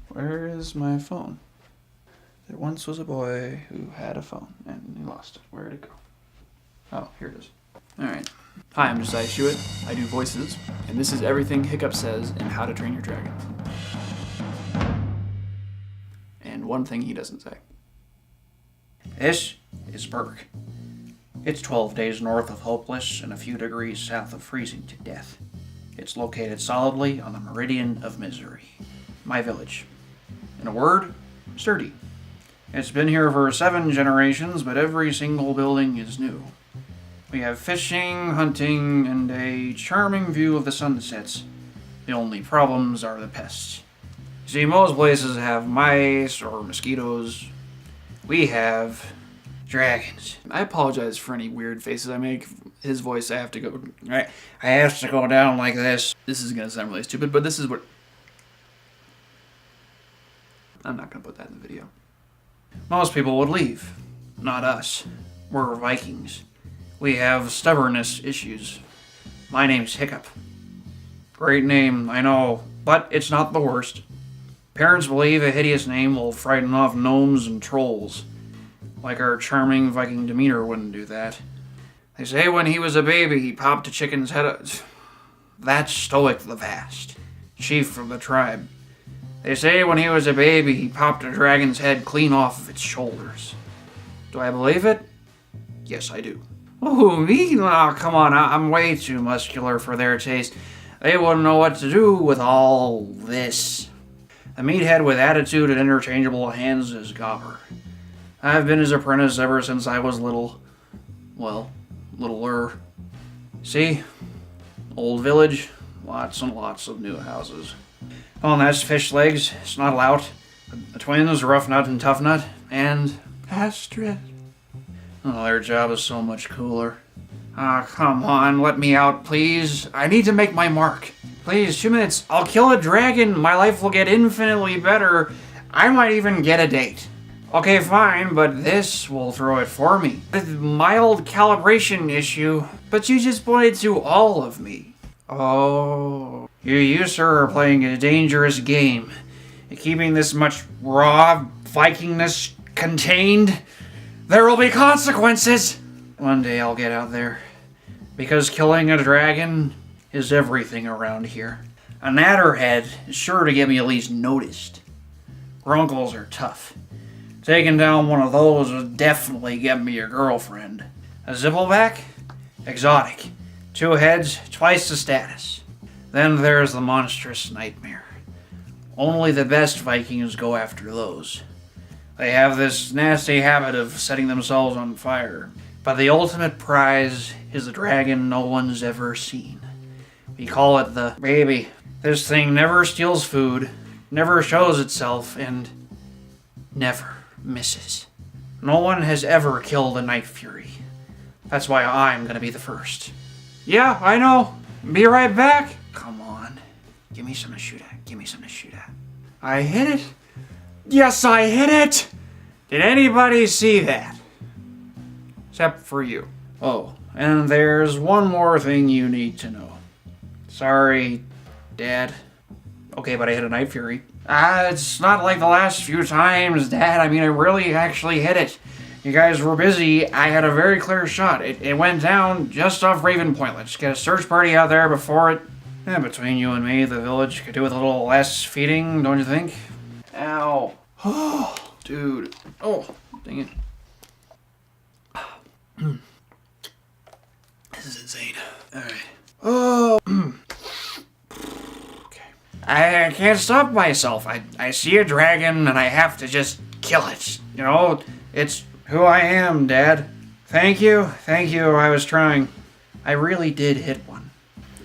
Where is my phone? There once was a boy who had a phone, and he lost it. Where'd it go? Oh, here it is. Alright. Hi, I'm Josiah Hewitt. I do voices, and this is everything Hiccup says in How to Train Your Dragon. And one thing he doesn't say. This is Berk. It's 12 days north of hopeless and a few degrees south of freezing to death. It's located solidly on the meridian of misery. My village. In a word, sturdy. It's been here for 7 generations, but every single building is new. We have fishing, hunting, and a charming view of the sunsets. The only problems are the pests. See, most places have mice or mosquitoes. We have dragons. I apologize for any weird faces I make. His voice, I have to go down like this. This is gonna sound really stupid, but this is what... I'm not gonna put that in the video. Most people would leave. Not us. We're Vikings. We have stubbornness issues. My name's Hiccup. Great name, I know, but it's not the worst. Parents believe a hideous name will frighten off gnomes and trolls. Like our charming Viking demeanor wouldn't do that. They say when he was a baby, he popped a chicken's head. That's Stoic the Vast, chief of the tribe. They say when he was a baby, he popped a dragon's head clean off of its shoulders. Do I believe it? Yes, I do. Oh, me? Oh, come on, I'm way too muscular for their taste. They wouldn't know what to do with all this. The meathead with attitude and interchangeable hands is Gobber. I've been his apprentice ever since I was little. Well, littler. See? Old village, lots and lots of new houses. Oh, and that's Fish Legs, Snot Lout, the twins, Rough Nut and Tough Nut, and Astrid. Oh, their job is so much cooler. Ah, come on, let me out, please. I need to make my mark. Please, 2 minutes. I'll kill a dragon. My life will get infinitely better. I might even get a date. Okay, fine, but this will throw it for me. A mild calibration issue, but you just pointed to all of me. Oh, you sir, are playing a dangerous game. Keeping this much raw Vikingness contained, there will be consequences. One day I'll get out there, because killing a dragon is everything around here. A natterhead is sure to get me at least noticed. Grunkles are tough. Taking down one of those would definitely get me a girlfriend. A zippleback? Exotic. 2 heads, twice the status. Then there's the monstrous nightmare. Only the best Vikings go after those. They have this nasty habit of setting themselves on fire. But the ultimate prize is a dragon no one's ever seen. We call it the baby. This thing never steals food, never shows itself, and never misses. No one has ever killed a Night Fury. That's why I'm gonna be the first. Yeah, I know. Be right back. Come on. Give me something to shoot at. Give me something to shoot at. I hit it. Yes, I hit it! Did anybody see that? Except for you. Oh, and there's one more thing you need to know. Sorry, Dad. Okay, but I hit a Night Fury. It's not like the last few times, Dad. I mean, I really actually hit it. You guys were busy. I had a very clear shot. It went down just off Raven Point. Let's get a search party out there before it... between you and me, the village could do with a little less feeding, don't you think? Ow. Oh, dude. Oh, dang it. This is insane. Alright. Oh. Okay. I can't stop myself. I see a dragon and I have to just kill it. You know, it's who I am, Dad. Thank you. Thank you. I was trying. I really did hit one.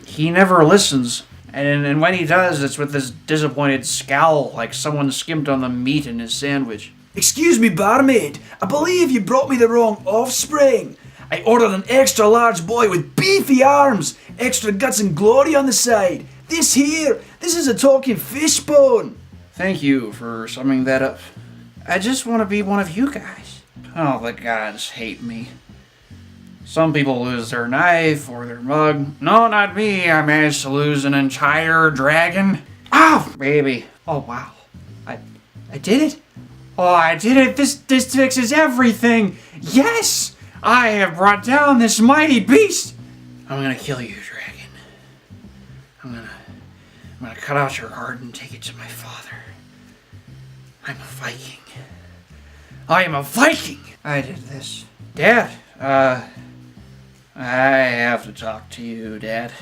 He never listens. And when he does, it's with this disappointed scowl, like someone skimped on the meat in his sandwich. Excuse me, barmaid. I believe you brought me the wrong offspring. I ordered an extra large boy with beefy arms, extra guts and glory on the side. This is a talking fish bone. Thank you for summing that up. I just want to be one of you guys. Oh, the gods hate me. Some people lose their knife or their mug. No, not me. I managed to lose an entire dragon. Ow, baby. Oh, wow. I did it? Oh, I did it! This fixes everything! Yes! I have brought down this mighty beast! I'm gonna kill you, dragon. I'm gonna cut out your heart and take it to my father. I'm a Viking. I am a Viking! I did this. Dad, I have to talk to you, Dad.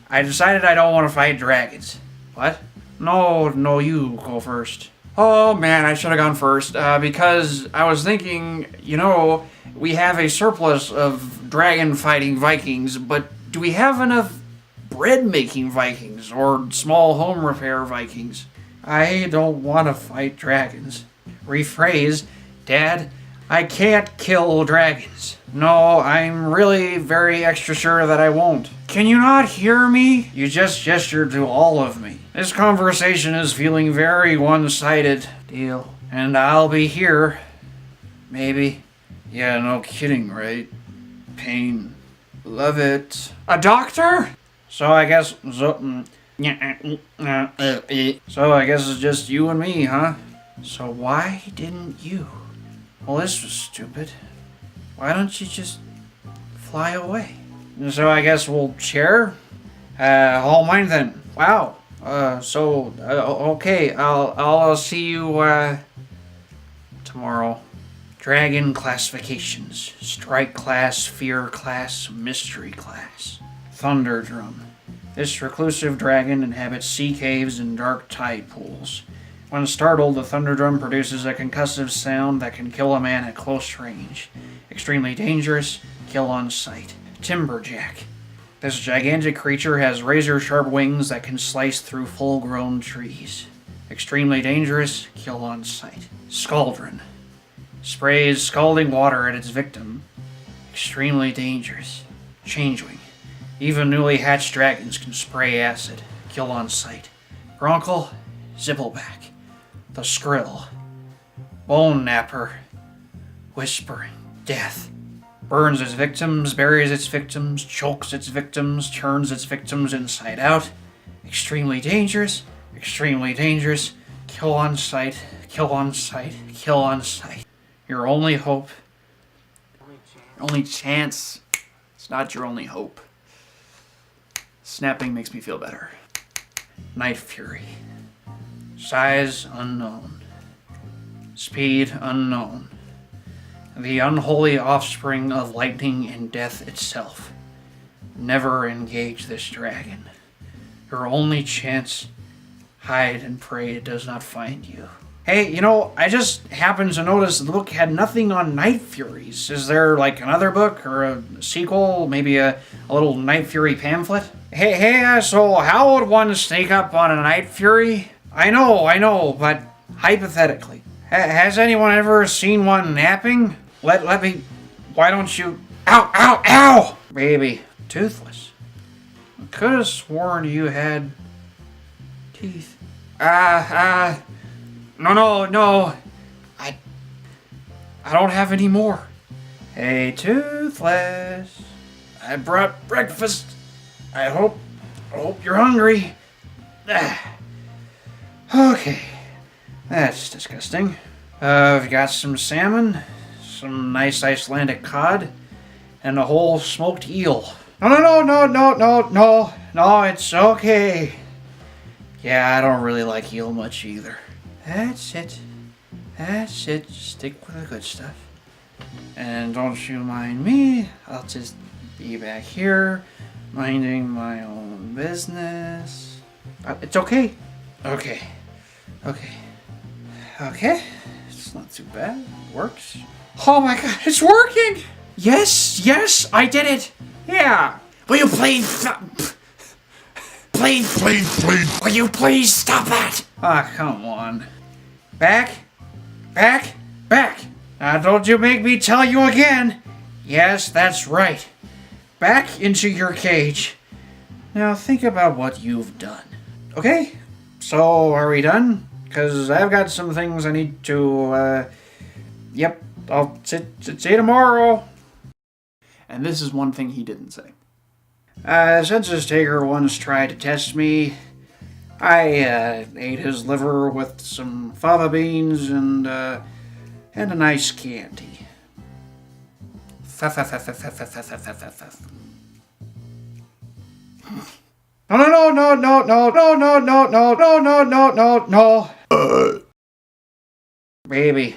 I decided I don't want to fight dragons. What? No, you go first. Oh man, I should have gone first, because I was thinking, we have a surplus of dragon-fighting Vikings, but do we have enough bread-making Vikings, or small home repair Vikings? I don't want to fight dragons. Rephrase, Dad, I can't kill dragons. No, I'm really very extra sure that I won't. Can you not hear me? You just gestured to all of me. This conversation is feeling very one-sided. Deal. And I'll be here. Maybe. Yeah, no kidding, right? Pain. Love it. A doctor? So I guess it's just you and me, huh? So why didn't you? Well, this was stupid. Why don't you just fly away? So I guess we'll share? All mine then. Wow. Okay. I'll see you, tomorrow. Dragon classifications. Strike class, fear class, mystery class. Thunder drum. This reclusive dragon inhabits sea caves and dark tide pools. When startled, the thunder drum produces a concussive sound that can kill a man at close range. Extremely dangerous, kill on sight. Timberjack. This gigantic creature has razor-sharp wings that can slice through full-grown trees. Extremely dangerous, kill on sight. Scaldron. Sprays scalding water at its victim. Extremely dangerous. Changeling. Even newly hatched dragons can spray acid, kill on sight. Broncle. Zippleback. The Skrill. Bone Napper. Whispering. Death. Burns its victims, buries its victims, chokes its victims, turns its victims inside out. Extremely dangerous, kill on sight, kill on sight, kill on sight. Your only hope. Only chance. It's not your only hope. Snapping makes me feel better. Night Fury. Size unknown. Speed unknown. The unholy offspring of lightning and death itself. Never engage this dragon. Your only chance, hide and pray it does not find you. Hey, I just happened to notice the book had nothing on Night Furies. Is there another book or a sequel? Maybe a little Night Fury pamphlet? Hey, so how would one sneak up on a Night Fury? I know, but hypothetically. Has anyone ever seen one napping? Let me... Why don't you... Ow! Baby. Toothless. I could have sworn you had... teeth. No. I don't have any more. Hey, Toothless. I brought breakfast. I hope you're hungry. Okay. That's disgusting. I've got some salmon, some nice Icelandic cod, and a whole smoked eel. No, it's okay. Yeah, I don't really like eel much either. That's it. Stick with the good stuff. And don't you mind me, I'll just be back here, minding my own business. It's okay. Okay. It's not too bad. It works. Oh my god, it's working! Yes, I did it! Yeah. Will you please... Please. Will you please stop that? Come on. Back. Now don't you make me tell you again. Yes, that's right. Back into your cage. Now think about what you've done. Okay? So, are we done? Because I've got some things I need to, Yep, I'll see you tomorrow. And this is one thing he didn't say. The census taker once tried to test me. I ate his liver with some fava beans and a nice candy. No. Baby,